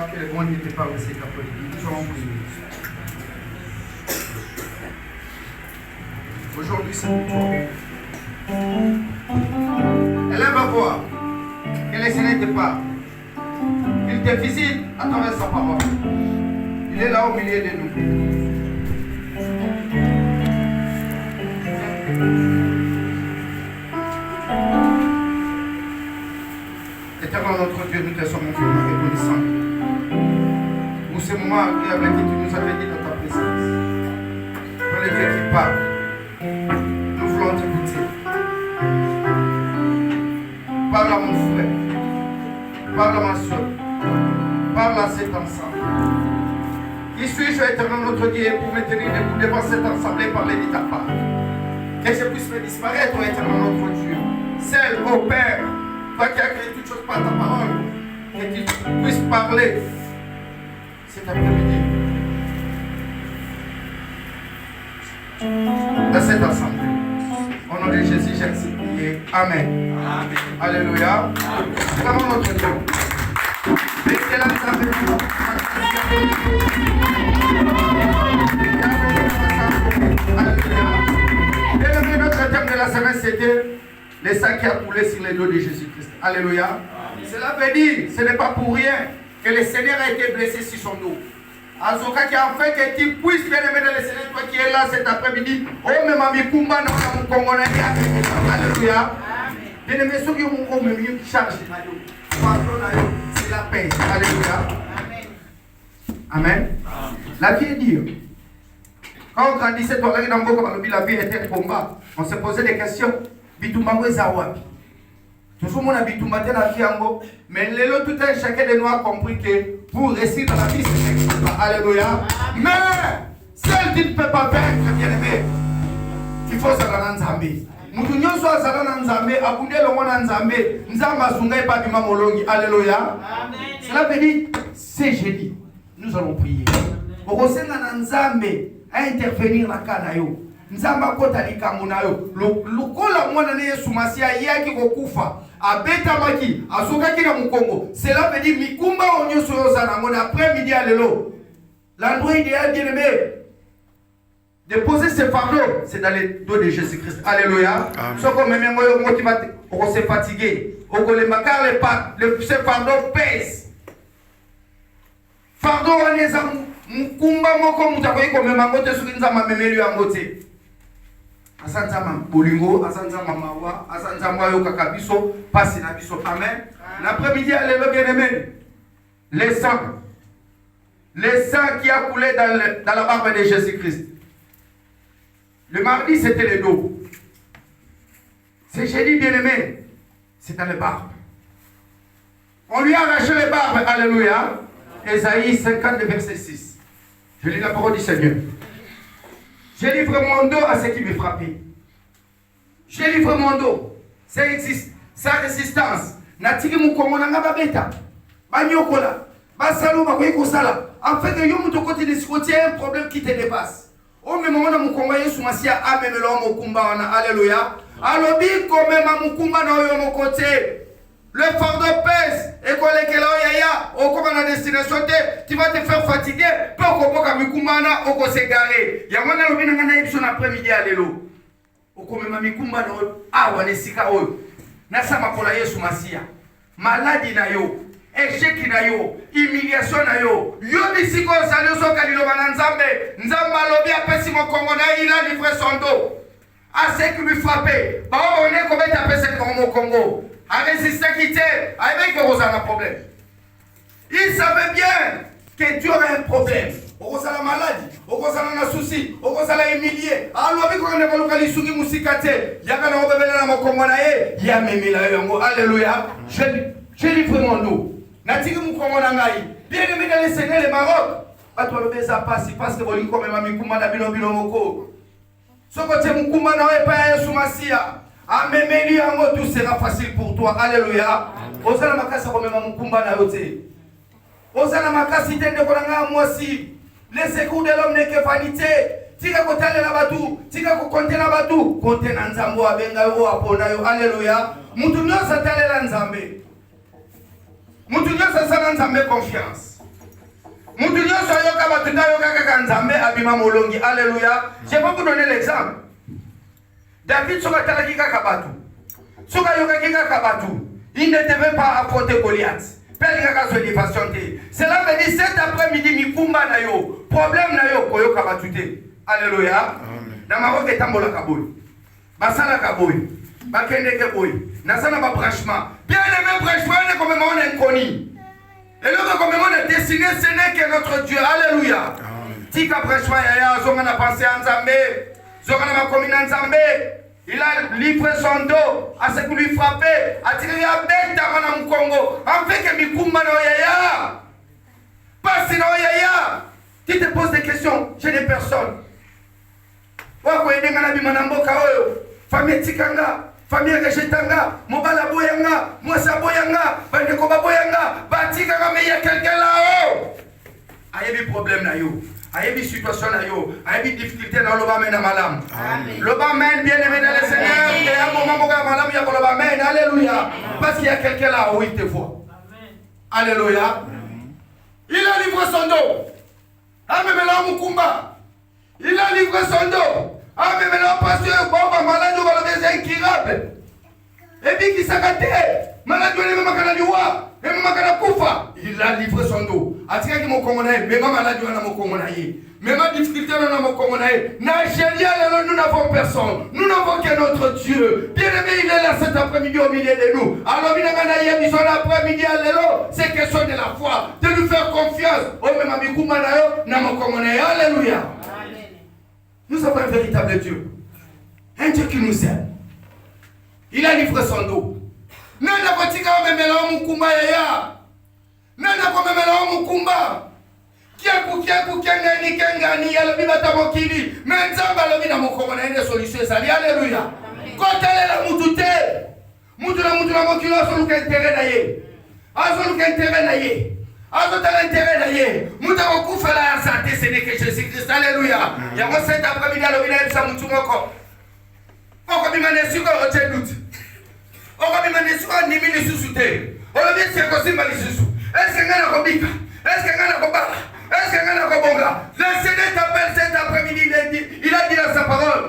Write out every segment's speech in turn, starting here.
crois que le monde n'était pas aussi catholique. Nous allons prier. Aujourd'hui, c'est pour toi. Élève à voir que le Seigneur te parle. Il te visite à travers sa parole. Il est là au milieu de nous. Éternel notre Dieu, nous te sommes infiniment reconnaissants pour ce moment agréable que tu nous avais dit dans ta présence. Pour le Dieu qui parle, nous voulons t'écouter. Parle à mon frère, parle à ma soeur, parle à cet ensemble. Qui suis-je, éternel notre Dieu, pour me tenir debout devant cette assemblée et parler de ta part? Que je puisse me disparaître, éternel notre Dieu. Seul, ô Père, toi qui as créé toutes choses par ta parole, que tu puisses parler cet après-midi dans cette assemblée. Au nom de Jésus, j'ai ainsi prié. Amen. Amen. Alléluia. Clamons notre Dieu. Mettez la main avec nous. Alléluia. Et notre thème de la semaine, c'était le sang qui a coulé sur les dos de Jésus-Christ. Alléluia. Amen. Cela veut dire, ce n'est pas pour rien que le Seigneur a été blessé sur son dos. Azoka qui a fait que tu puisses bien aimer le Seigneur, toi qui es là cet après-midi. Oh, mais ma kumba na mon Congolais. Alléluia. Bien aimé, ceux qui ont même qui charge, c'est la paix. Alléluia. Amen. La vie est dure. Quand on grandissait, la vie était un combat. On se posait des questions. Bitumbango Zawapi. Toujours mon habitumba de la vie en mais tout un chacun de nous a compris que pour réussir dans la vie, c'est alléluia. Mais celle qui ne peut pas vaincre, bien aimé, il faut se rendre en Zambie. Nous devons se rendre en Zambie, abonder le monde en Zambie. Nous avons besoin de pas du mamolongi. Alléluia. Cela veut dire, c'est jeudi. Nous allons prier. Pour que nous Zambie à intervenir dans le cas d'ailleurs. Nzamba kota likambo na yo lokola mwana ne Yesu Masia yaki kokufa abeta maki azokaki na mukongo. Cela veut dire mikumba onyoso yozana mon après-midi à lelo. L'endroit idéal bien aimé de poser ce fardeau, c'est dans les dos de Jésus-Christ. Alléluia. Ce qu'on me met motivé, on s'est fatigué, on les macar les pattes, ce fardeau pèse. Fardeau on est à mukumba moko mutakoyi comme mangote sukinza mamemeli yangote. Asanzama bolingo, asanzama mawa, asanzama yo kakabiso, passe na biso. Amen. L'après-midi, alléluia bien-aimé. Le sang qui a coulé dans la barbe de Jésus-Christ. Le mardi, c'était le dos. C'est jeudi bien-aimé, c'est dans les barbes. On lui a arraché les barbes, alléluia. Ésaïe 50, verset 6. Je lis la parole du Seigneur. Je livre mon dos à ceux qui me frappaient. Je livre mon dos. Sa résistance. Natiki mukongo nanga babeta. Banyokola. Basalo bakoyi kosala. En fait, yo muto côté de côté un problème qui te dépasse. Au même moment mukongo Yesu Masia amemelo mokumba wana. Alléluia. Alobi komema mukumba na yo mon côté. Le fardeau pèse. Et quand les kela yaya, au comme la destination, tu vas te faire fatiguer. Peu au kopoka mikumana, au ko se garer. Yamana lobi nanga ipson après-midi à l'élo. Au comme ma mikumba na awa nesika oyo. Nasa makola Yesu Masia. Maladie na yo, échec na yo, humiliation na yo. Yo bisiko salio so kalilo bananzambe. Nzamba lobi apesi mo Congo na il a livré son dos. À ceux qui lui frappaient. Bah on est comme ta personne comme au Congo. À résister quitter, avec vous avez un problème. Il savait bien que tu aurais un problème. Vous avez la maladie, vous avez un souci, vous avez humilié. Alors, vous avez un souci, vous avez alléluia. Je livre mon dos. Natiki mukongonangai. Bien aimé dans le Seigneur, le Maroc. À toi le baiser passe parce que vous avez comme un mikumana bilo moko. Ce côté mukumana est pas Yesu Masia. Amen, tout sera facile pour toi. Alléluia. Osana makasa comme mukumba na yote. Osana makasi tende kolanga mwasi. Les secours de l'homme n'est que vanité. Tika kotale na batu, tika kokonte na batu, konte na nzambo abenga yo apona yo. Alléluia. Mutu nyosa tale la nzambe. Mutu nyosa sana nzambe confiance. Mutu nyoso yoka batuta yoka kaka nzambe abima molongi. Alléluia. Je vais vous donner l'exemple. David soka talaki kaka batu. Soka yoka kaka batu. Il ne devait pas affronter Goliath. Cela veut dire cet après-midi, mikumba na yo, problème na yo, koyo kabatute. Alléluia. Dans ma roque tambola kaboy. Basala kaboy. Bakende kaboy. Nasana ba branchement. Bien aimé branchement, on est comme on est inconnu. Et là, comme on est destiné, ce n'est que notre Dieu. Alléluia. Tika branchement, yaya, zongana pensé en Zambé. Zongana ma commune en Zambé. Il a livré son dos à ce qui lui frappait, a tiré à bête à mon Congo, afin que Mikumba no yaya. Passe no yaya. Tu te poses des questions, j'ai des personnes. Wako edenga na bimanamboka oyo, famille tikanga, famille rejetanga, mobala boyanga, mwasa boyanga, bandeko baboyanga, batikanga mais il y a quelqu'un là-haut. Ayebi problème na yo. Ayebi situation na yo, ayebi difficulté dans le bamen na malam. Le bamen bien aimé dans le Seigneur, et à un moment où malam il y a le bamen, alléluia. Parce qu'il y a quelqu'un là où il te voit. Alléluia. Il a livré son dos. Amemela Mukumba. Il a livré son dos. Amemela pasteur Boba malade ou balobé incurable. Et puis qui s'agate, malade ou même makana liwa. Il a livré son dos. Atika ki mokomonaye, même maladie na mokomonaye. Même difficulté na mokomonaye. Na génial, nous n'avons personne. Nous n'avons que notre Dieu. Bien aimé, il est là cet après-midi au milieu de nous. Alors, il y a l'après-midi à l'élo. C'est question de la foi, de lui faire confiance. Oh, même amikumanao na mokomonaye. Alléluia. Nous avons un véritable Dieu. Un Dieu qui nous aime. Il a livré son dos. Nana kotika memela mukumba yaya. Nana ko memela mukumba. Kiaku kengani yalo bibata mokili. Menzamba lo bina mukoma na ende solution sali. Alléluia. Kotele la mutute. Mutu na mokilo so luka intérêt na ye. Azo luka intérêt na ye. Azo tala intérêt na ye. Muta ko kufela ya santé c'est que Jésus Christ. Alléluia. Ya ko cet après-midi lo bina bisa mutu moko. Oko bimane suko o doute. On va me demander si on est mis sous terre. On va dire que c'est possible de sous. Est-ce que on a combien? Est-ce que on a combien? Est-ce que on a combien? Le Seigneur t'appelle cet après-midi. Il a dit dans sa parole.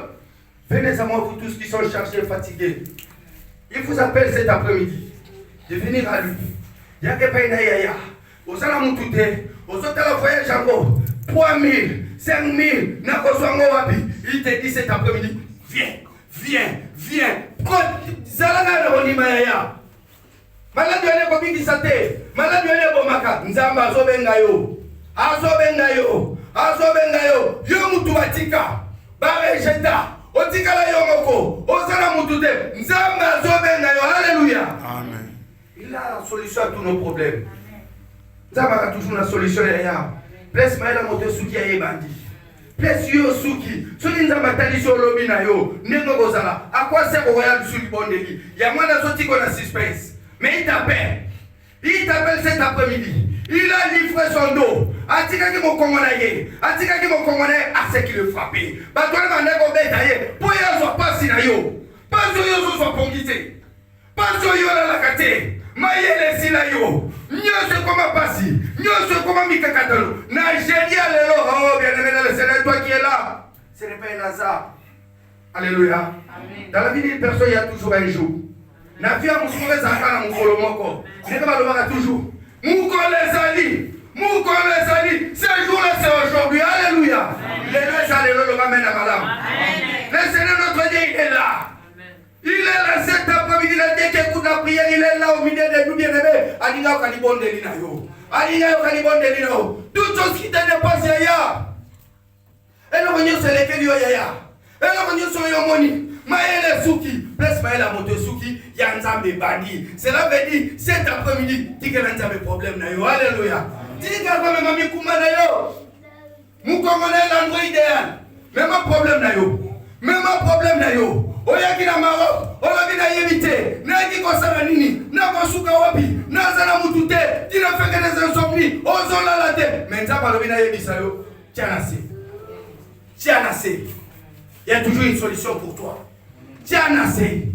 Venez à moi vous tous qui sont chargés et fatigués. Il vous appelle cet après-midi de venir à lui. Il y a des pays d'ailleurs. Aux alamoutoutes, aux autres à la voyage en haut. 3 000, 5 000, il te dit cet après-midi. Viens. Zalanga na onima ya. Maladi wale ko bindi sate. Maladi wale bomaka. Nzamba azobenga yo. Yo mutu batika. Bare jeta. Otika la yo moko. Ozala mutu te. Nzamba azobenga yo. Alléluia. Amen. Il a la solution à tous nos problèmes. Nzamba a toujours la solution ya. Bless maila moto suki ya bandi. Bless yo suki. Soli nzamba tali sur lobi na yo. Nengo gozala. À quoi sert au royal du sud bondeli? Il y a moins de sorties qu'on a suspense. Mais il t'appelle. Il t'appelle cet après-midi. Il a livré son dos. Atika ki mo kongonaye. Atika ki mo kongonaye à ce qui le frappait. Ba toi na ndeko betaye. Pour yo so pasi na yo. Pas yo so pongite. Pas yo la kate. Mayele sila yo. Nyoso koma pasi. Nyoso koma mikakatalo. Na génial lelo. Oh bien aimé le Seigneur, toi qui es là. Ce n'est pas un hasard. Alléluia. Amen. Dans la vie d'une personne, il y a toujours un jour. Na vie à mouskoule zakana moukolo moko. Neka balobaka toujours. Moukole zali. Ce jour-là, c'est aujourd'hui. Alléluia. Les deux alléluia le ramène à madame. Le Seigneur notre Dieu, il est là. Il est là cet après-midi, il a dit qu'écoute la prière, il est là au milieu de nous bien-aimés. Alina Kalibon de Linayo. Alina Kalibon de Linayo. Toutes choses qui te dépassent, yaya. Et le revenu sur lesquels yaya. Et le revenu sur Yomoni. Maëlle Souki. Blesse Maëlle Moto Souki. Yanzambe Badi. Cela veut dire cet après-midi, tu que l'anzambe problème na yo. Alléluia. Tu dis qu'à même Mami Kouma na yo. Mou connaît l'endroit idéal. Même un problème na yo. Même un problème na yo. Oyaki na Maroc, olobi na yebite, naki kosala nini, na kosuka wapi, na zala mutute, tina feke des insomnies, ozola la te. Mais nzamba olobi na yebisa yo, tiens assez. Il y a toujours une solution pour toi. Tiens assez.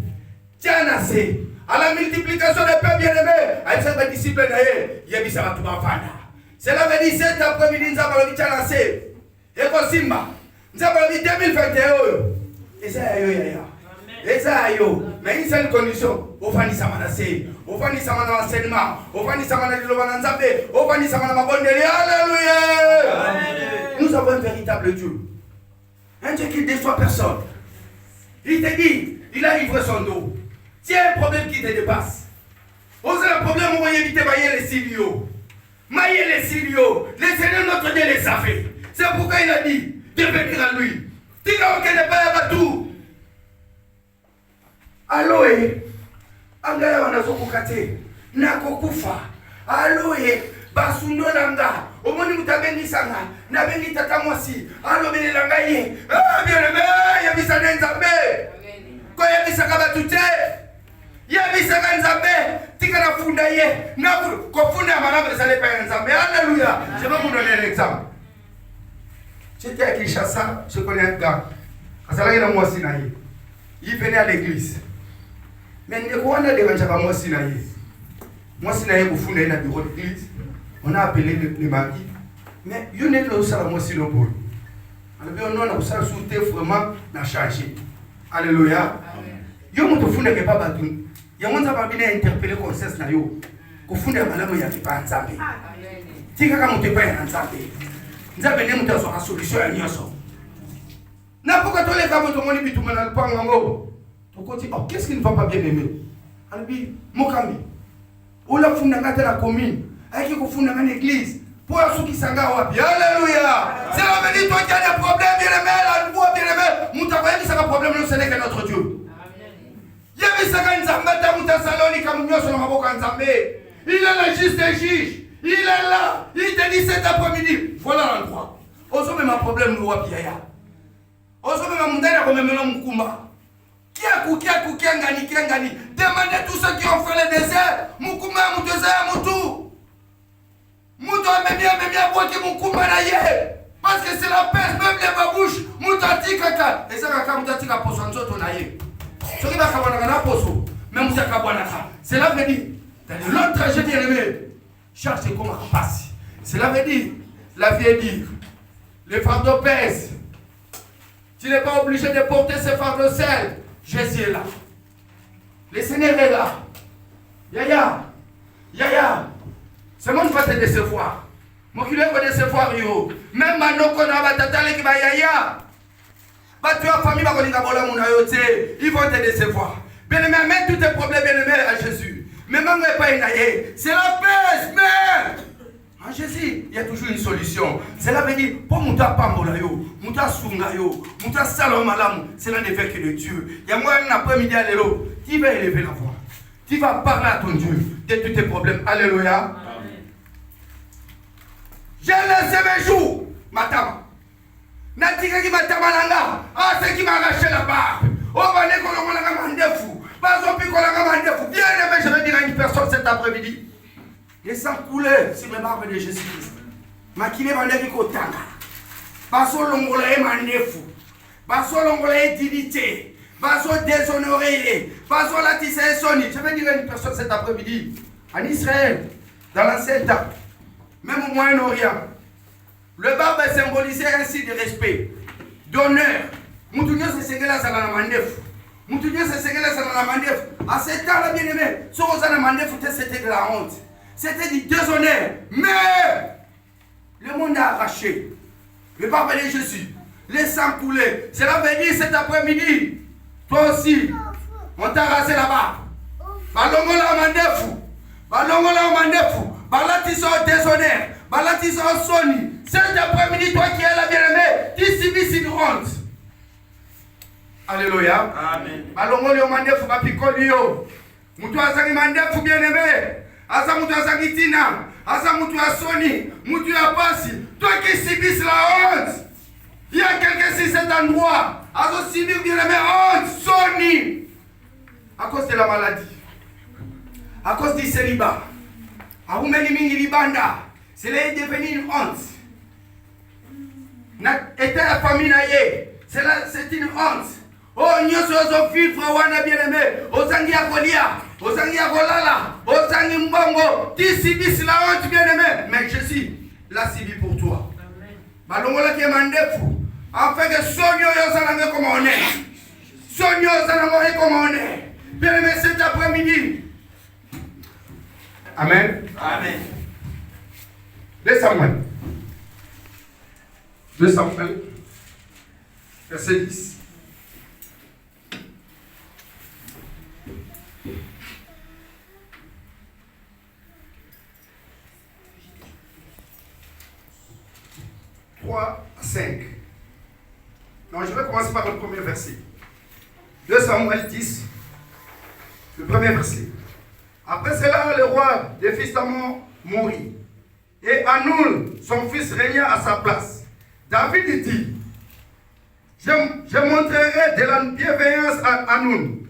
À la multiplication des pères bien-aimés, à cette discipline, yebisa va tout bafana. Cela veut dire cet après-midi, nous avons le lancé. Et comme Simba, nous avons le 2021. Et ça, et ça, mais une seule condition. Au fani samanase, au fani samana enseignement, au fani samana de l'Ovananzabé, au fani samana mabondeli. Alléluia. Nous avons un véritable Dieu. Un Dieu qui ne déçoit personne. Il te dit, il a livré son dos. S'il y a un problème qui te dépasse, osez le problème, on va éviter mailler les signaux. Mailler les signaux. Le Seigneur notre Dieu les a fait. C'est pourquoi il a dit de venir à lui. Tika aucun n'est pas à tout. Aloe. Angaya wanazokukate. Nako kufa. Aloe. Basundo langa. Omoni mutabeni sanga. Nabeni tata mwasi. Alo bene langa ye. Ah bien aimé. Yabisa nenzambe. Ko yabisa kabatute. Yabisa nzambe. Tika na funda ye. Na ko funda manabe sale pa nzambe. Alléluia. Je vais vous donner un exemple. J'étais à Kinshasa, je connais un gars. Il venait à l'église. Mais on a dérangé à moi Sinaï. Moi Sinaï, au fond, il a bureau d'église. On a appelé le mari. Mais il y a une chose à moi Sinaï. On a sauté vraiment, on a changé. Alléluia. Il y a une chose qui n'est pas battu. Il y a une chose qui est interpellé comme ça. Il y a une chose qui n'est pas battu. Il y a une chose qui n'est pas battu. Nous avons une solution à Nyoso. N'importe quel cas, vous avez dit, qu'est-ce qui ne va pas bien aimer? Albi, Mokami. Ou la fondation la commune, avec qui vous fondez une église, pour ceux qui s'engagent. Alléluia! C'est la vérité, toi qui as des problèmes, bien aimé, la voix, bien aimé, Moutavoye qui a un problème, ce n'est que notre Dieu. Il y a des il est le juste des juges. Il est là, il te dit cet après-midi, voilà l'endroit. Oso même un problème nous wapiaya. Oso même un mundana comme même Mukuma. Qui a gagné. Demandez tous ceux qui ont fait le désert. Mukuma, Muteza, Mutu. Mutu a bien boire qui Mukuma naïe. Parce que c'est la peste, même les babouches. Mutati kaka. Et ça kaka mutati kaka poso nzoto naïe. Ce qui va kawana na poso. Même Moussa kawanaka. Cela veut dire, dans l'autre trajet bien aimé. Cherche comment passer. Cela veut dire, la vie est dire, les fardeaux pèsent. Tu n'es pas obligé de porter ces fardeaux seuls. Jésus est là. Le Seigneur est là. Yaya. Ce monde va te décevoir. Moi qui va décevoir, yo. Même maintenant qu'on a battu qui va yaya. Tu as famille, ils vont te décevoir. Bien aimé, amène tous tes problèmes, bien aimé à Jésus. Mais même pas c'est la paix, mais en Jésus, il y a toujours une solution. Cela veut dire, pour Mouta Pambolayo, Mouta Sungayo, Mouta Salomalam, cela ne fait que de Dieu. Il y a moi un après-midi à l'élo, tu vas élever la voix. Tu vas parler à ton Dieu de tous tes problèmes. Alléluia. J'ai laissé mes jours, Matama. Natika qui Matama Langa, c'est qui m'a arraché la barbe. On va aller qu'on a un fou. Bien aimé, je vais dire à une personne cet après-midi. Les sangs coulaient sur les barbes de Jésus-Christ. Makine bandeki kotanga. Baso longola e mandefu. Baso longola e dignité. Baso déshonoré. Baso latisse e soni. Je vais dire à une personne cet après-midi. En Israël, dans l'ancien temps, même au Moyen-Orient, le barbe symbolisait ainsi de respect, d'honneur. Moutounio se segela sa la mandefu. Moutounio se segela sa la mandefu. À ce temps-là, bien aimé, ce qu'on a demandé, c'était de la honte. C'était du déshonneur. Mais le monde a arraché. Le barbe de Jésus. Les sangs coulés. Cela veut dire cet après-midi. Toi aussi, on t'a arraché là-bas. Balongola mandefu. Balongola mandefu. Balatiso déshonneur. Balatiso soni. Cet après-midi, toi qui es là, bien aimé, tu subis une honte. Alléluia. Amen. Balongoli mandefu bapikoli yo. Mutu azangi mandefu bien aimé. Asa mutu azangi tina. Asa mutu asoni. Mutu apasi. Toi qui subis la honte. Il y a quelqu'un sur cet endroit. Asa subir bien aimé honte, soni. À cause de la maladie. À cause du célibat. Aoumeli mingi libanda. Cela est devenu une honte. Était la famille naïe. C'est une honte. Oh, nous sommes filtres, wana bien aimé. Osangi ya kolia, osangi ya kolala, osangi mbongo. D'ici la honte bien aimé. Mais Jésus, la Sibi pour toi. Balongola qui est mandefu. Afin que Sonyo Yosaname comme on est. Sonyo Yosaname comme on est. Bien aimé cet après-midi. Amen. Amen. 2 Samuel. 2 Samuel. Verset 10. À 5. Non, je vais commencer par le premier verset. 2 Samuel 10, le premier verset. Après cela, le roi des fils d'Ammon mourut. Et Hanoun, son fils, régna à sa place. David dit, je montrerai de la bienveillance à Hanoun,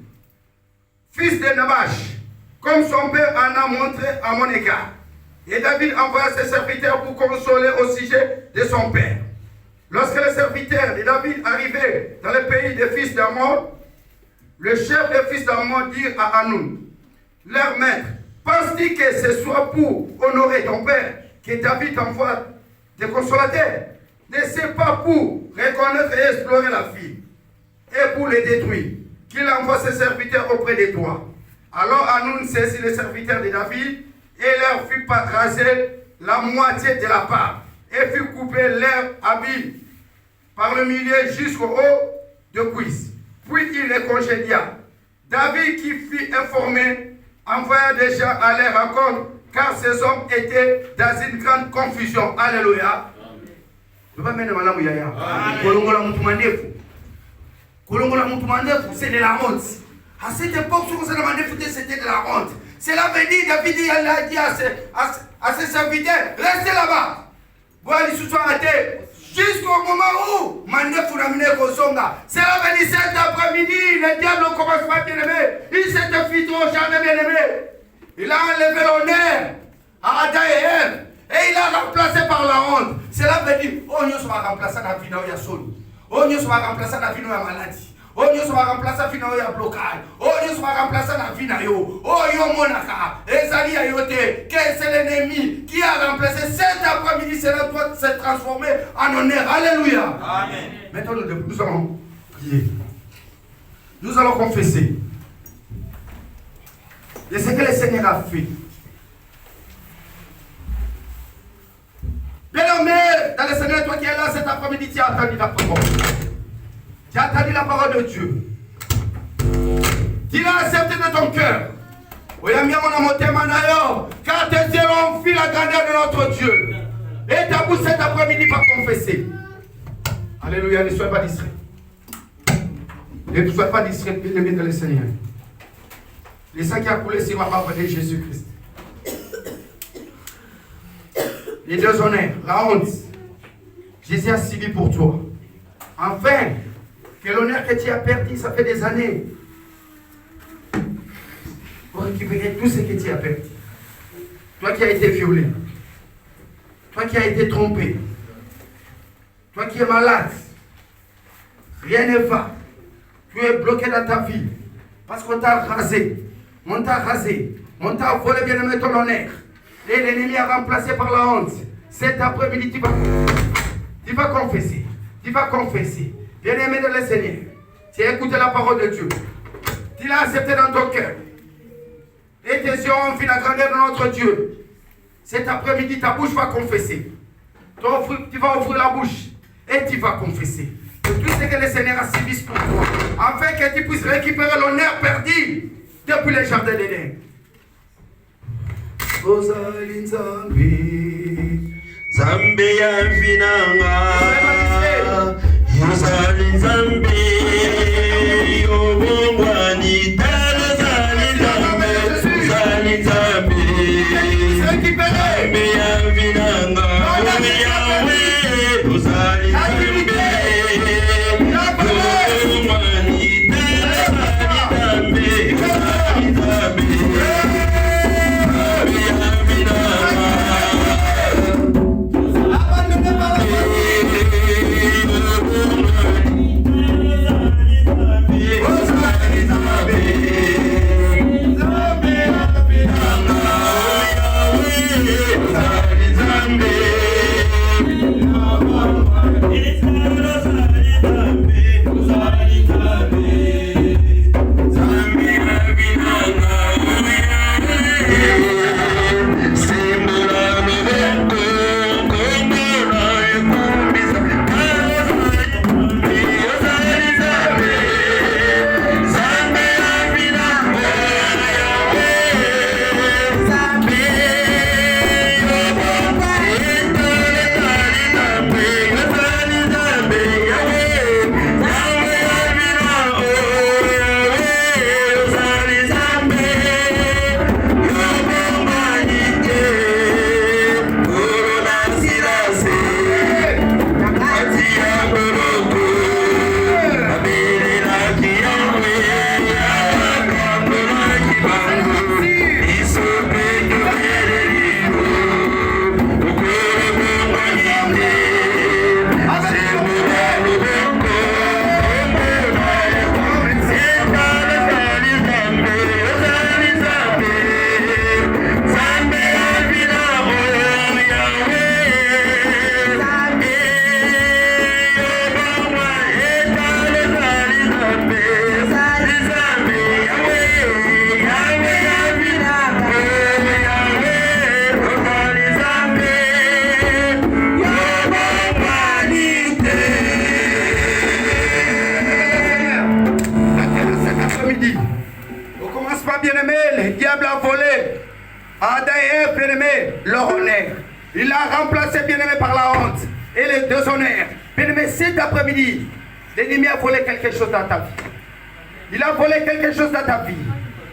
fils de Nabash, comme son père en a montré à mon égard. Et David envoya ses serviteurs pour consoler au sujet de son père. Lorsque les serviteurs de David arrivaient dans le pays des fils d'Ammon, le chef des fils d'Ammon dit à Hanoun, leur maître, penses-tu que ce soit pour honorer ton père que David envoie des consolateurs? Ne c'est pas pour reconnaître et explorer la fille et pour les détruire qu'il envoie ses serviteurs auprès de toi. Alors Hanoun saisit les serviteurs de David et leur fit raser la moitié de la part, et fit couper leurs habits par le milieu jusqu'au haut de cuisse. Puis il les congédia. David, qui fut informé, envoya des gens à leur rencontre, car ces hommes étaient dans une grande confusion. Alléluia. C'est de la honte. À cette époque, ce qu'on s'est demandé, c'était de la honte. Cela veut dire, David il a dit à ses serviteurs, restez là-bas. Voilà, ils se sont arrêtés jusqu'au moment où Mandef n'a mené Kosonga. Cela veut dire, cet après-midi, le diable commence pas bien aimé. Il s'est infiltré au jardin bien aimé. Il a enlevé l'honneur à Adam et Ève. Et il a remplacé par la honte. Cela veut dire, oh, nous sommes remplacés dans la vie où il y a son. Oh, nous sommes remplacés dans la vie où il y a maladie. Oh, nous sommes remplacés dans la vie où il y a blocage. Oh, nous sommes remplacés dans la vie où il y a oh, yo monaka. Ezali ayote. Quel c'est l'ennemi qui a remplacé cet après-midi? Cela doit se transformer en honneur. Alléluia. Amen. Maintenant, nous allons prier. Nous allons confesser. Et ce que le Seigneur a fait. Bien-aimé, dans le Seigneur, toi qui es là cet après-midi, tu as entendu la parole. Tu as entendu la parole de Dieu. Tu l'as accepté de ton cœur. Car tes yeux ont vu la grandeur de notre Dieu. Et ta bouche cet après-midi va confesser. Alléluia, ne sois pas distrait. Ne sois pas distrait, bien-aimé dans le Seigneur. Le sang qui a coulé sur ma barbe de Jésus-Christ. Les deux honneurs, la honte. Jésus a subi pour toi. Enfin, que l'honneur que tu as perdu, ça fait des années. Pour récupérer tout ce que tu as perdu. Toi qui as été violé. Toi qui as été trompé. Toi qui es malade. Rien ne va. Tu es bloqué dans ta vie. Parce qu'on t'a rasé. On t'a rasé. On t'a volé bien aimé ton honneur. Et l'ennemi a remplacé par la honte. Cet après-midi, tu vas confesser. Tu vas confesser. Bien-aimé de le Seigneur, tu as écouté la parole de Dieu. Tu l'as accepté dans ton cœur. Et tes yeux ont vu la grandeur de notre Dieu. Cet après-midi, ta bouche va confesser. Tu vas ouvrir la bouche et tu vas confesser. Que tout ce que le Seigneur a subi pour toi, afin que tu puisses récupérer l'honneur perdu depuis les jardins d'Éden. Ozali Nzambi, Zambi ya vinanga, Ozali Nzambi, Obongwani tala zali Nzambi, Ozali Nzambi, Zambi ya vinanga, Yahweh, Ozali Nzambi, Obongwani tala zali Nzambi, bien-aimé, le diable a volé. Adam et Ève, bien-aimé, leur honneur. Il a remplacé, bien-aimé, par la honte et le déshonneur. Bien-aimé, cet après-midi, l'ennemi a volé quelque chose dans ta vie. Il a volé quelque chose dans ta vie.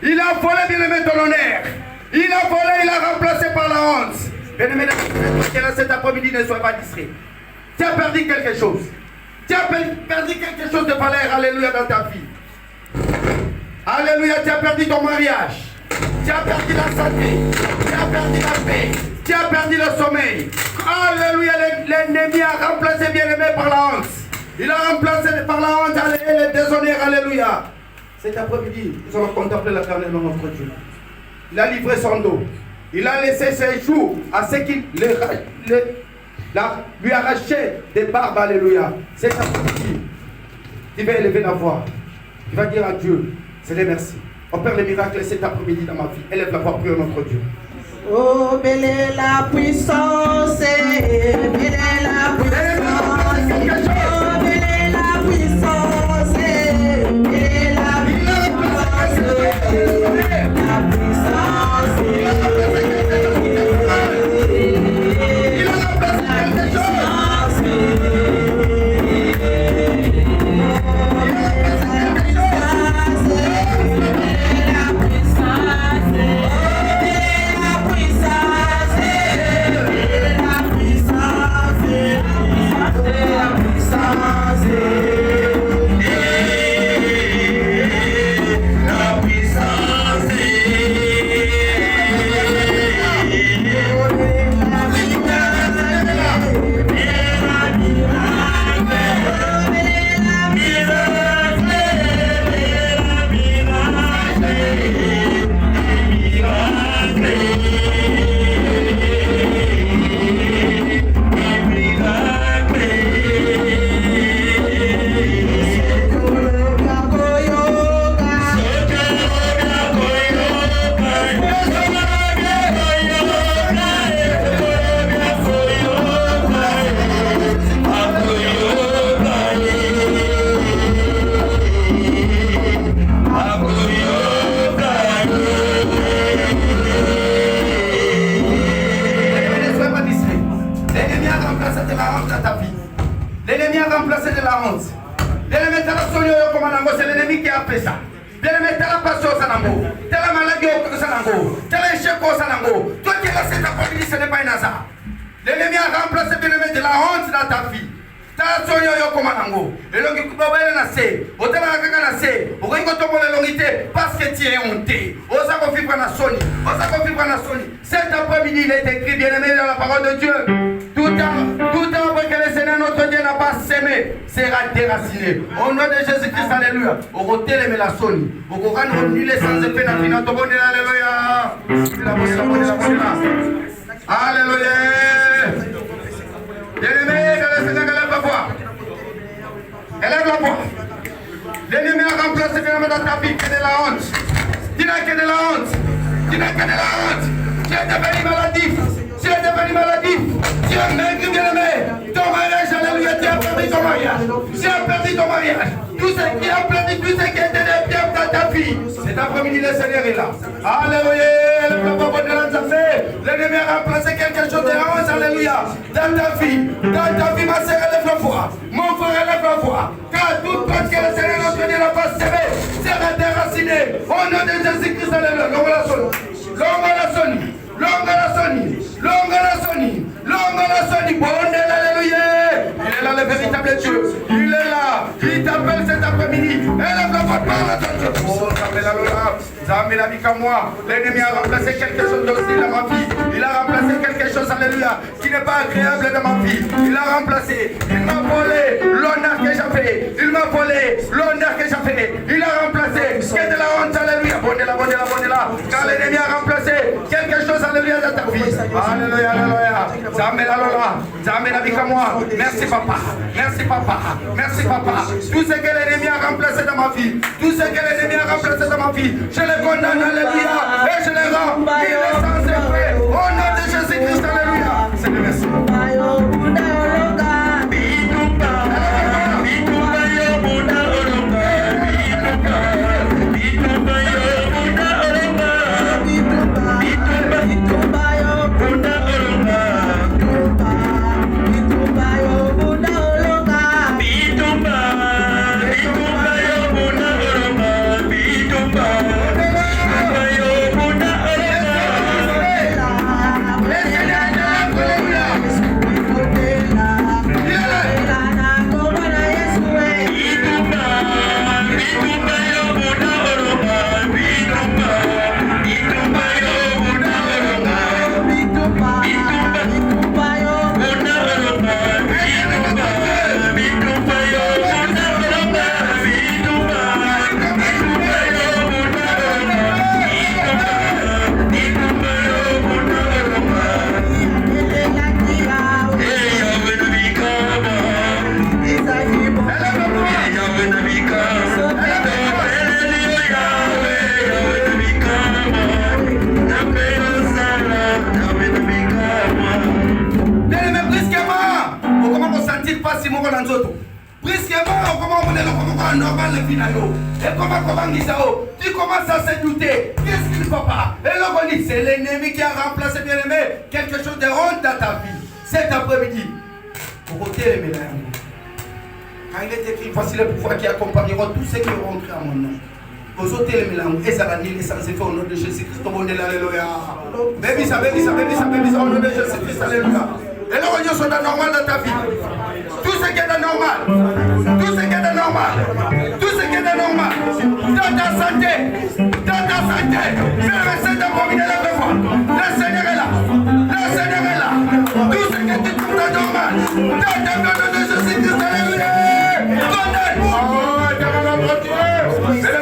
Il a volé, bien-aimé, ton honneur. Il a volé, il a remplacé par la honte. Bien-aimé, cet après-midi, ne sois pas distrait. Tu as perdu quelque chose. Tu as perdu quelque chose de valeur, alléluia, dans ta vie. Alléluia, tu as perdu ton mariage. Tu as perdu la santé. Tu as perdu la paix. Tu as perdu le sommeil. Alléluia, l'ennemi a remplacé, bien-aimé, par la honte. Il a remplacé par la honte et le déshonneur, alléluia. Cet après-midi, nous allons contempler l'Éternel dans notre Dieu. Il a livré son dos. Il a laissé ses jours à ceux qui lui arrachaient des barbes, alléluia. Cet après-midi, tu vas élever la voix. Tu vas dire à Dieu, c'est les merci. Opère les miracles cet après-midi dans ma vie. Élève la voix, prie à notre Dieu. Oh, belle est la puissance, belle est la puissance, oh, belle est la puissance, belle est la puissance, la puissance, c'est l'ennemi qui a fait ça. L'ennemi t'a la passion au Sanango, t'as la maladie au Sanango, t'as l'échec au Sanango. Toi qui es là cet après-midi, ce n'est pas un hasard. L'ennemi a remplacé l'ennemi de la honte dans ta vie. T'as la sonyo yo komanango. Et l'on qui coupe na se, au tala kaka na se, au ringo tombo la longité parce que tu es honté. Osa ko vivre na soni, osa ko vivre na soni. Cet après-midi, il est écrit bien aimé dans la parole de Dieu. Tout arbre que le Seigneur notre Dieu n'a pas sémé sera déraciné. Au nom de Jésus-Christ, alléluia. Au côté de la soni, au courant de l'huile sans effet dans le tombeau de alléluia. Alléluia. Bien-aimé, que le Seigneur élève la voix. Élève la voix. L'ennemi a remplacé dans ta vie que de la honte. Tu n'as que de la honte. Tu n'as que de la honte. Tu es devenu maladif. Tu es devenu maladif. Tu es maigre, bien-aimé. Ton mariage, alléluia, tu as perdu ton mariage. Tu as perdu ton mariage. Tout ce qui a perdu, tout ce qui était bien dans ta vie. Cet après-midi, le Seigneur est là. Alléluia. Le peuple de l'Anzafé. L'ennemi a remplacé quelque chose de honte, alléluia. Dans ta vie, ma sœur, élève la voix. Mon frère, élève la voix. Car toute place que le Seigneur notre Dieu n'a pas sémé sera déraciné. Au nom de Jésus-Christ, alléluia. Longue la sonne. Longue la sonne. Longue la sonne. Longue la sonne. Longue la sonne. Bonne alléluia. Il est là le véritable Dieu. Il est là. Il t'appelle cet après-midi. Élève la voix, parle à ton Dieu. Oh, Zambé la vie comme moi. L'ennemi a remplacé quelque chose d'hostile dans ma vie. Il a remplacé quelque chose, alléluia, qui n'est pas agréable dans ma vie. Il a remplacé. Il m'a volé l'honneur que j'avais. Il m'a volé l'honneur que j'avais. Il a remplacé. Que de la honte, alléluia. Bonne là. Car l'ennemi a remplacé quelque chose, alléluia, dans ta vie. Alléluia, alléluia. Zambé la lola. Zambé la vie comme moi. Merci papa. Merci papa. Merci papa. Tout ce que l'ennemi a remplacé dans ma vie. Tout ce que l'ennemi a remplacé dans ma vie. Je le condamne, alléluia, et je le rends innocent et vrai. Au nom de Jésus-Christ, alléluia. C'est le merci. Bye. Brusquement, comment normal le final. Et comment tu commences à se douter. Qu'est-ce qu'il ne faut pas? Et là, on dit, c'est l'ennemi qui a remplacé, bien aimé, quelque chose de honte dans ta vie. Cet après-midi, pour ôter les médailles. Quand il est écrit, voici le pouvoir qui accompagnera tous ceux qui auront cru à mon nom. Aux ôter les mélanges. Et ça va dire sans effet au nom de Jésus-Christ. Alléluia. Baby ça, au nom de Jésus-Christ. Alléluia. Et là, on est normal dans ta vie. Tout ce qui est normal. Tout ce qui est normal. Tout ce qui est normal. Dans ta santé. Dans ta santé. Fais le Seigneur dominer la foi. Le Seigneur est là. Le Seigneur est là. Tout ce qui est tout normal. Dans ta nom de Jésus-Christ. Alléluia. C'est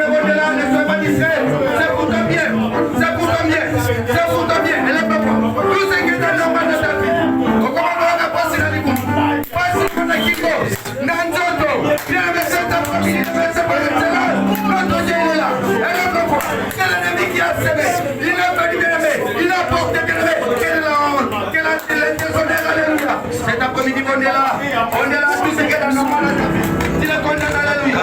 pour ton bien. C'est pour ton bien. C'est pour ton bien. Elle est pas quoi. Tout ce qui est normal dans ta vie. Cet après-midi, on est là, tout ce qui est normal dans ta vie. Tu le condamnes, alléluia.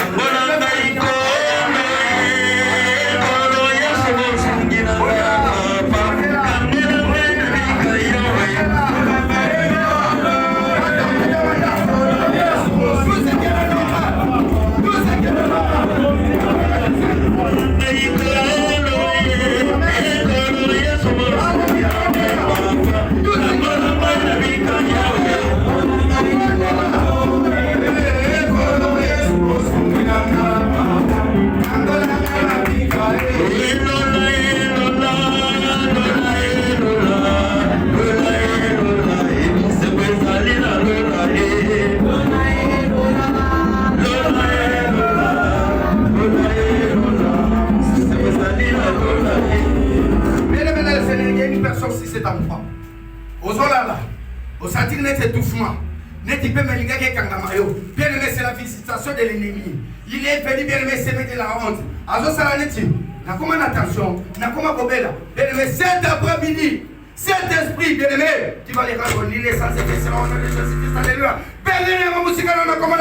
Bien aimé, c'est la visitation de l'ennemi. Il est venu, bien aimé, s'aimer de la honte. Alors, ça l'a dit. N'a comment attention, n'a comment bobella. Bien aimé, cet après-midi, cet esprit, bien aimé, tu vas les rendre l'île sans effet, au nom de Jésus-Christ. Alléluia. Bien aimé, mon musique, on a comment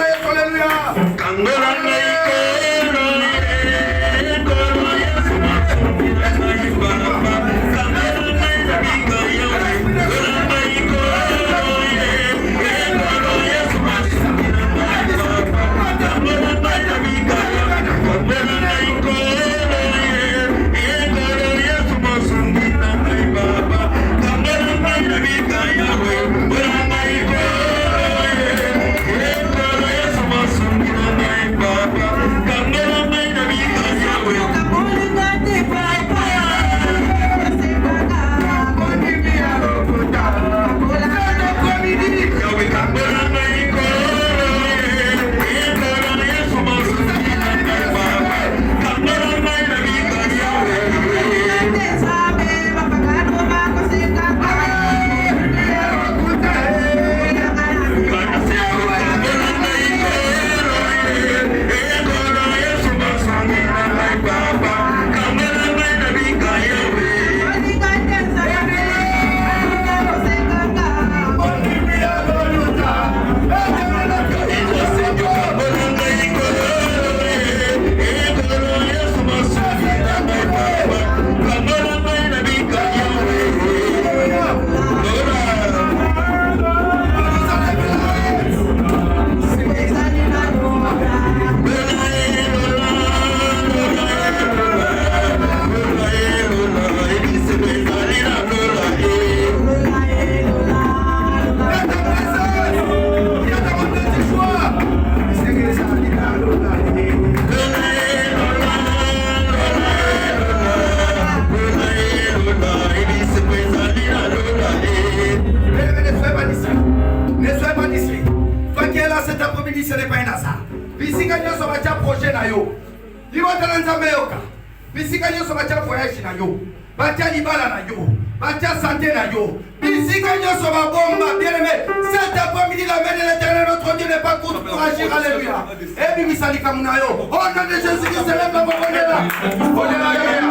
cet après-midi, la main de l'Éternel, notre Dieu, n'est pas courte pour agir. Alléluia. Et puis, Misali Kamunayo. Au nom de Jésus-Christ, c'est là que on est là. On est là, on est là.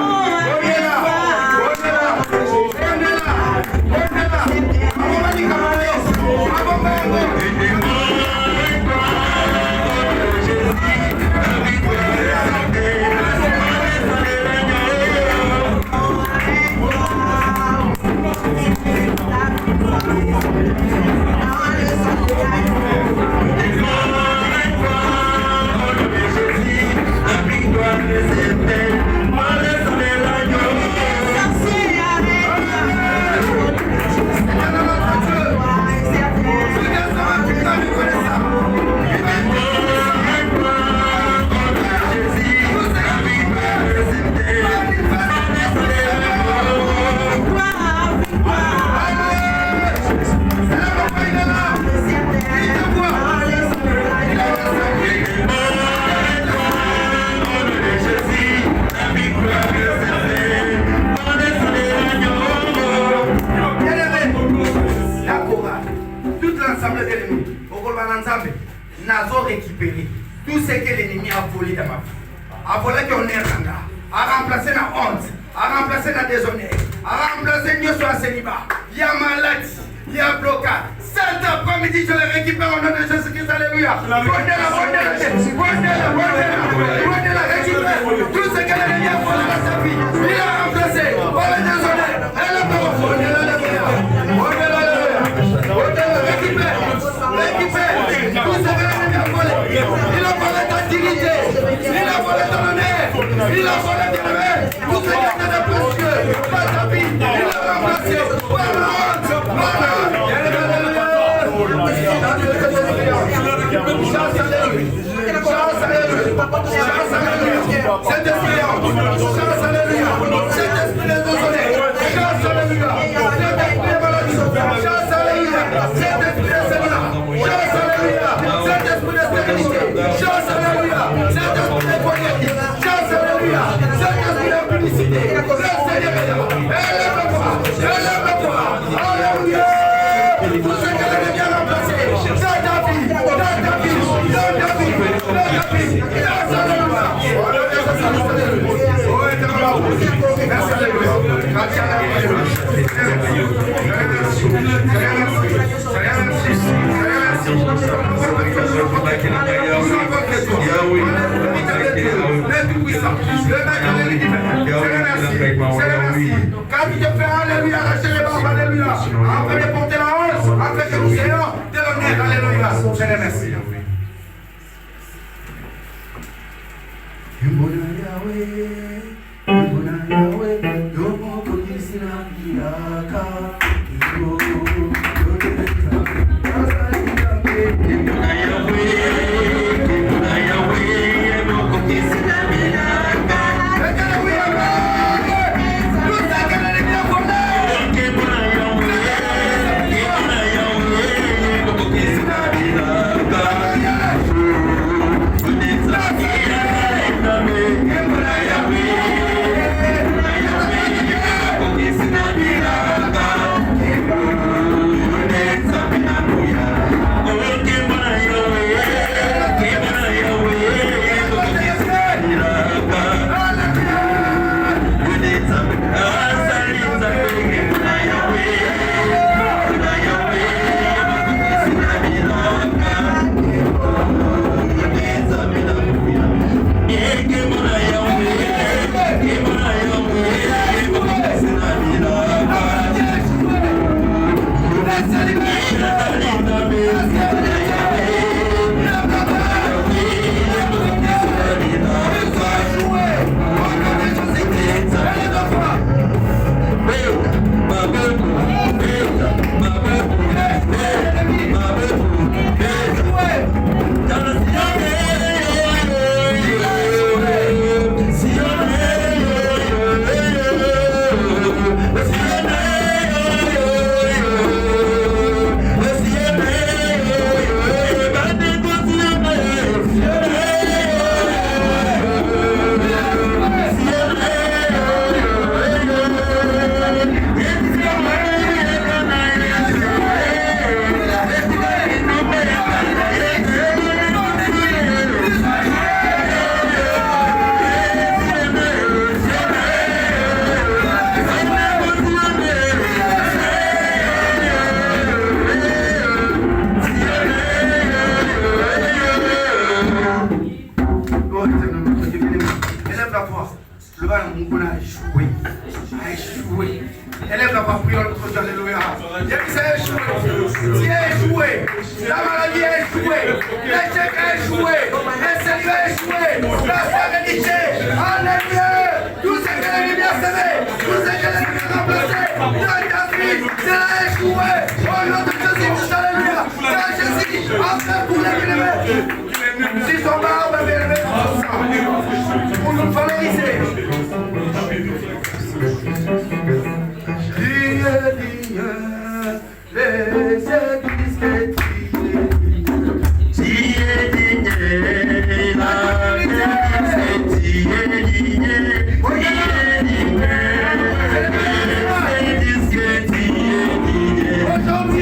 On est là. On est là. On est là. On est là. On est là. Nzambe, nazo récupérer tout ce que l'ennemi a volé dans ma vie. A volé qu'on est ranga, a remplacé la honte, a remplacé la déshonneur, a remplacé Dieu sur la célibat. Il y a maladie, il y a blocage. Cet après-midi, je le récupère au nom de Jésus-Christ. Alléluia. Récupère tout ce que l'ennemi a volé dans sa vie. Il a remplacé par la déshonneur. Récupère tout ce que l'ennemi a volé. Il a volé ta dignité, il a volé ton honneur, il a volé tes rêves, tout ce qui était de précieux, par ta vie, il a remplacé par la honte, par la honte. Chasse alléluia, chasse alléluia, chasse alléluia, cet esprit chasse alléluia, cet esprit des désolés, chasse alléluia, cet esprit de maladie, chasse alléluia, cet esprit de célibat, chasse alléluia, cet esprit de stérilité, chasse alléluia, cet esprit de poignardie, chasse alléluia, cet esprit de publicité, le Seigneur est là, élève-toi, alléluia, tout ce que l'ennemi a remplacé, dans ta vie, chasse alléluia, merci alléluia, quand tu te fais alléluia, lâchez les barbes, alléluia, afin de porter la honte, afin que nous ayons de l'honneur, alléluia, je les remercie. Élève la voix, prions notre Dieu, alléluia. C'est échoué. C'est échoué. La maladie est échouée. L'échec est échoué. Le Seigneur est échoué. La sérénité. Alléluia. Tout ce que l'ennemi a semé, tout ce que l'ennemi a remplacé, dans ta vie, c'est échoué. Au nom de Jésus, alléluia. C'est Jésus, enfin pour les bien-aimés. Si son barbe avait élevé son sang, pour nous valoriser. Les églises aujourd'hui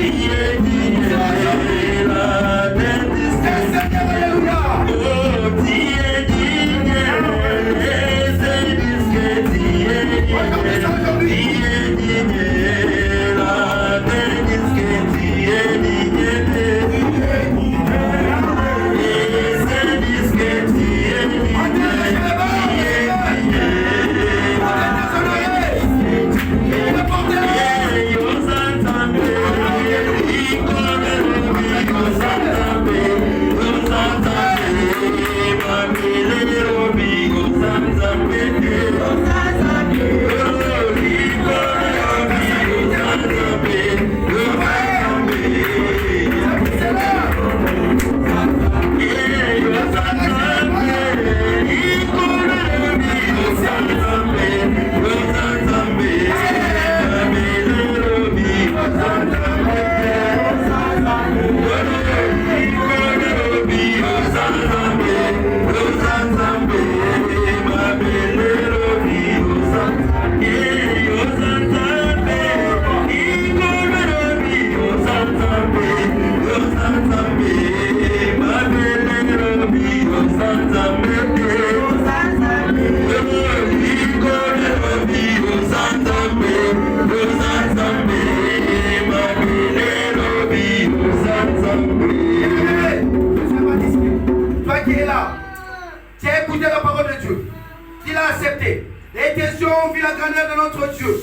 la grandeur de notre Dieu.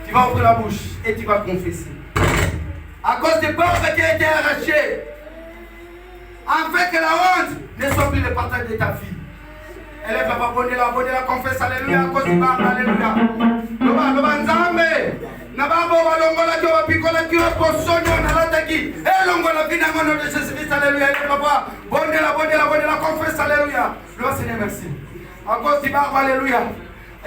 Tu vas ouvrir la bouche et tu vas confesser. À cause des barbes qui ont été arrachées, afin que la honte ne soit plus le partage de ta fille. Élève la bonne la confesse, alléluia, à cause du barbe, alléluia. Loba nzambe, nababo balongola ki wapikola ki waposonyo na lataki. Elongola vina ngono de Jésus-Christ, alléluia. Élève la voix, bonne la confesse, alléluia. Gloire Seigneur, merci. À cause du barbe, alléluia,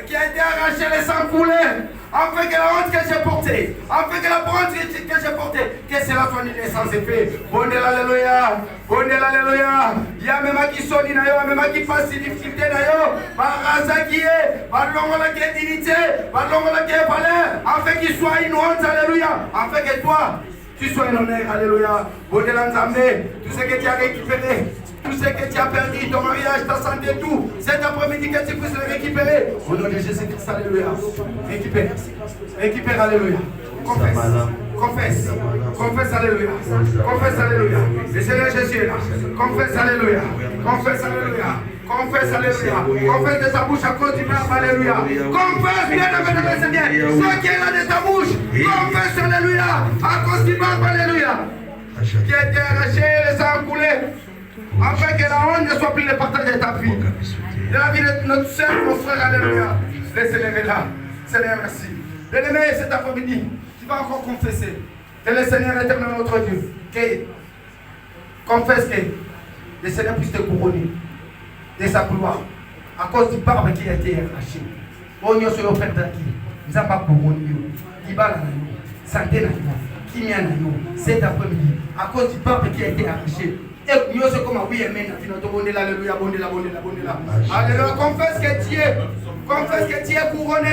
qui a été arraché les sangs coulés, afin que la honte que j'ai portée, afin que la honte que j'ai portée, que cela soit une sans effet. Bonne l'alléluia, ya même qui sonne na yo, même qui passe difficulté na yo, baraza qui est, balongola qui est dignité, balongola qui est valeur, afin qu'il soit une honte, alléluia, afin que toi, tu sois un honneur, alléluia. Bonne l'ensemble, tout ce que tu as récupéré, tout ce que tu as perdu, ton mariage, ta santé, tout, cet après-midi que tu puisses le récupérer. Au nom de Jésus-Christ, alléluia. Récupère, alléluia. Confesse, alléluia. Confesse, alléluia. Le Seigneur Jésus est là. Confesse, alléluia. Confesse, de ta bouche à cause du barbe, alléluia. Confesse, bien aimé le Seigneur. Ce qui est là de ta bouche, confesse, alléluia. À cause du barbe, alléluia. Qui a été arraché, les sangs coulés, afin que la honte ne soit plus le partage de ta vie, de la vie de notre soeur, mon frère, alléluia. Le Seigneur est là. Seigneur, merci. Bien-aimé, cet après-midi, tu vas encore confesser que le Seigneur éternel, notre Dieu, confesse que le Seigneur puisse te couronner de sa gloire à cause du barbe qui a été arraché. On y a sur le fait d'acquis. Nous avons couronné. Ibala, santé, kimia, cet après-midi, à cause du barbe qui a été arraché. Et nous sommes comme oui, amen. Alléluia, alléluia. Confesse que tu es couronné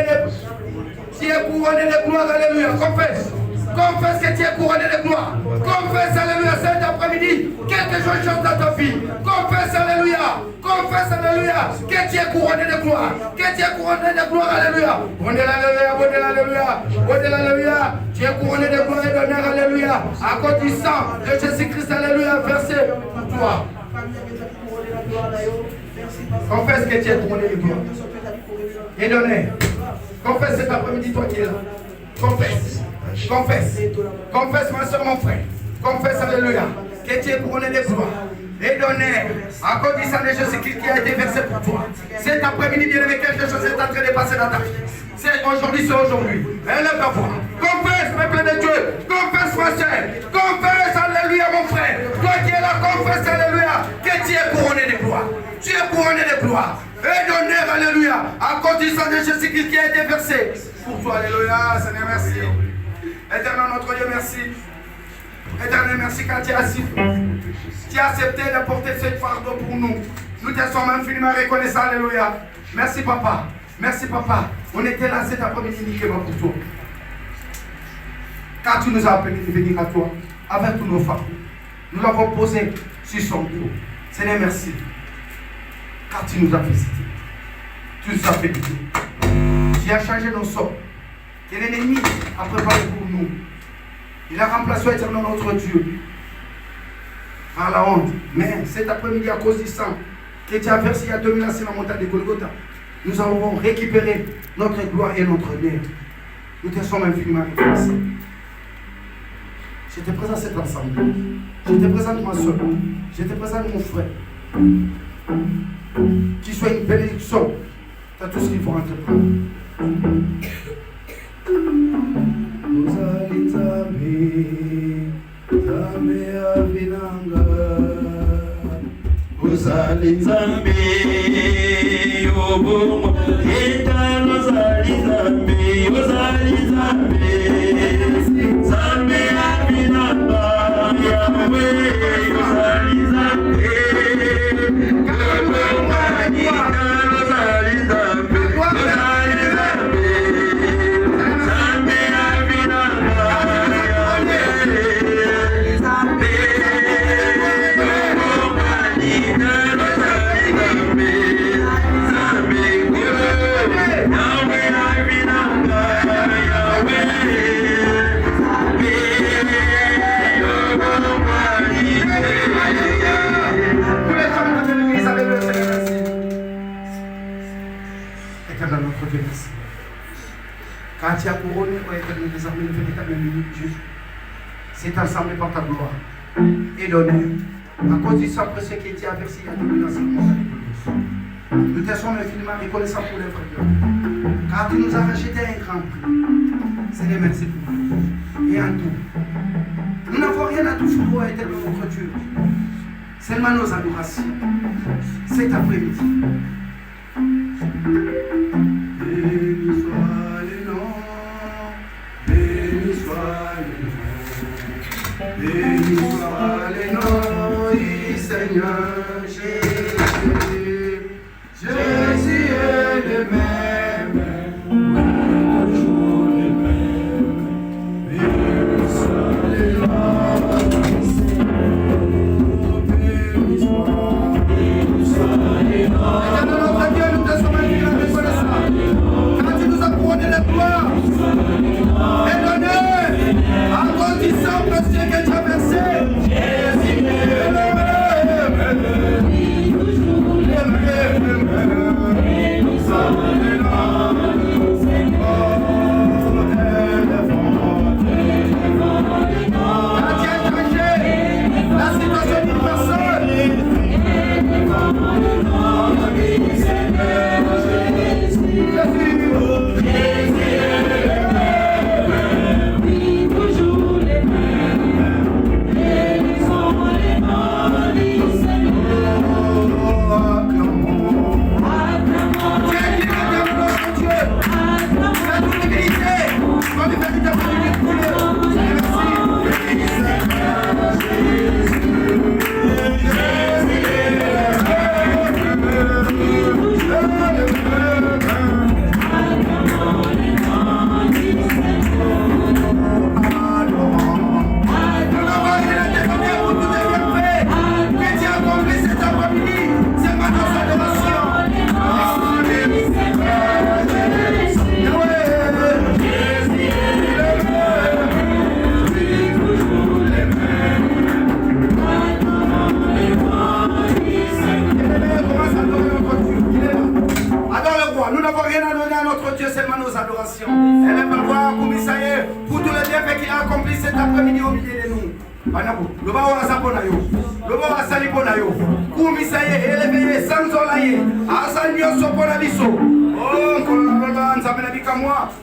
de gloire, alléluia. Confesse que tu es couronné de gloire. Confesse, alléluia, cet après-midi, quelque chose change dans ta vie. Confesse, alléluia, que tu es couronné de gloire. Alléluia. Alléluia. Tu es couronné de gloire et d'honneur, alléluia. À cause du sang de Jésus-Christ, alléluia, versé pour toi. Confesse que tu es couronné de gloire et d'honneur. Confesse cet après-midi, toi qui es là. Confesse, ma soeur, mon frère. Confesse, alléluia, que tu es couronné de gloire et d'honneur à cause du sang de Jésus-Christ qui a été versé pour toi. Cet après-midi, bien-aimé, quelque chose est en train de passer dans ta vie. C'est aujourd'hui. Élève ta voix. Confesse, peuple de Dieu. Confesse, ma soeur. Confesse, alléluia, mon frère. Toi qui es là, confesse, alléluia, que tu es couronné de gloire. Tu es couronné de gloire et d'honneur, alléluia, à cause du sang de Jésus-Christ qui a été versé pour toi, alléluia. Seigneur, merci. Éternel, notre Dieu, merci. Éternel, merci car tu as accepté de porter ce fardeau pour nous. Nous te sommes infiniment reconnaissants, alléluia. Merci, papa. On était là cet après-midi uniquement pour toi. Car tu nous as appelés de venir à toi avec tous nos fardeaux. Nous l'avons posé sur son dos. Seigneur, merci. Car tu nous as visités. Tu nous as fait visiter. Tu as changé nos sorts. Que l'ennemi a préparé pour nous. Il a remplacé éternellement notre Dieu par la honte. Mais cet après-midi, à cause du sang que tu as versé il y a 2000 ans sur la montagne de Golgotha, nous avons récupéré notre gloire et notre honneur. Nous te sommes infiniment reconnaissants. Je te présente cet ensemble. Je te présente ma soeur. Je te présente mon frère. Qu'il soit une bénédiction dans tout ce qu'il faut entreprendre. Uzali Nzambe yobomo etano zali Nzambe Nzambe abinamba yawe uzali Nzambe etano zali Nzambe Nzambe abinamba Yahweh, notre Dieu, merci. Car tu as couronné, ô Éternel des armées, le véritable ministre Dieu. C'est ensemble par ta gloire. Et donné, à cause du sang précieux qui était versé à nous dans ce monde. Nous te sommes infiniment reconnaissants pour l'œuvre de Dieu. Car tu nous as racheté un grand prix. Seigneur, merci pour nous. Et en tout. Nous n'avons rien à toucher pour Éternel notre Dieu. Seulement nos adorations. Cet après-midi. Béni soit le nom. Béni soit le nom. Béni soit le nom du Seigneur Jésus. Jésus est le même. Toujours le même. Béni soit le nom du Seigneur. Béni soit le nom. Éternel notre Dieu, nous te sommes infiniment reconnaissants. Quand tu nous as couronné la gloire et donné à cause du sang précieux que tu as versé. Jésus est le même.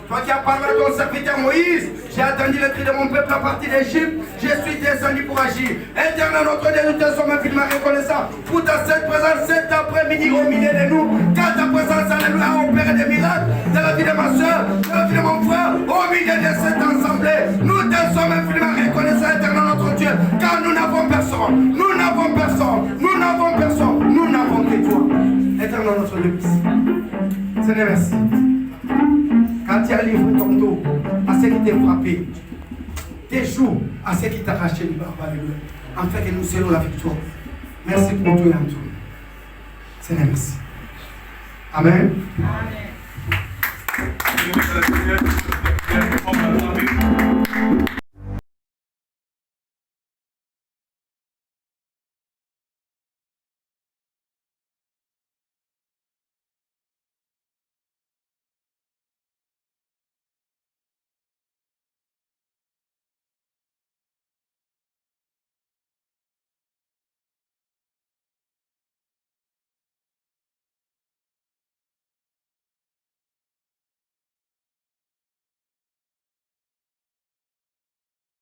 Toi qui as parlé à ton serviteur Moïse, j'ai attendu le cri de mon peuple à partir d'Égypte, je suis descendu pour agir. Éternel notre Dieu, nous te sommes infiniment reconnaissants pour ta cette présence cet après-midi au milieu de nous, car ta présence, alléluia, a opéré des miracles dans la vie de ma soeur, dans la vie de mon frère, au milieu de cette assemblée. Nous te sommes infiniment reconnaissants, éternel notre Dieu, car nous n'avons personne, nous n'avons personne, nous n'avons personne, nous n'avons que toi. Éternel notre Dieu, Seigneur, merci. Quand tu as livré ton dos à ceux qui t'ont frappé, tes joues à ceux qui t'ont arraché le barbe, alléluia, afin que nous soyons la victoire. Merci pour tout et en tout. Seigneur, merci. Amen. Amen.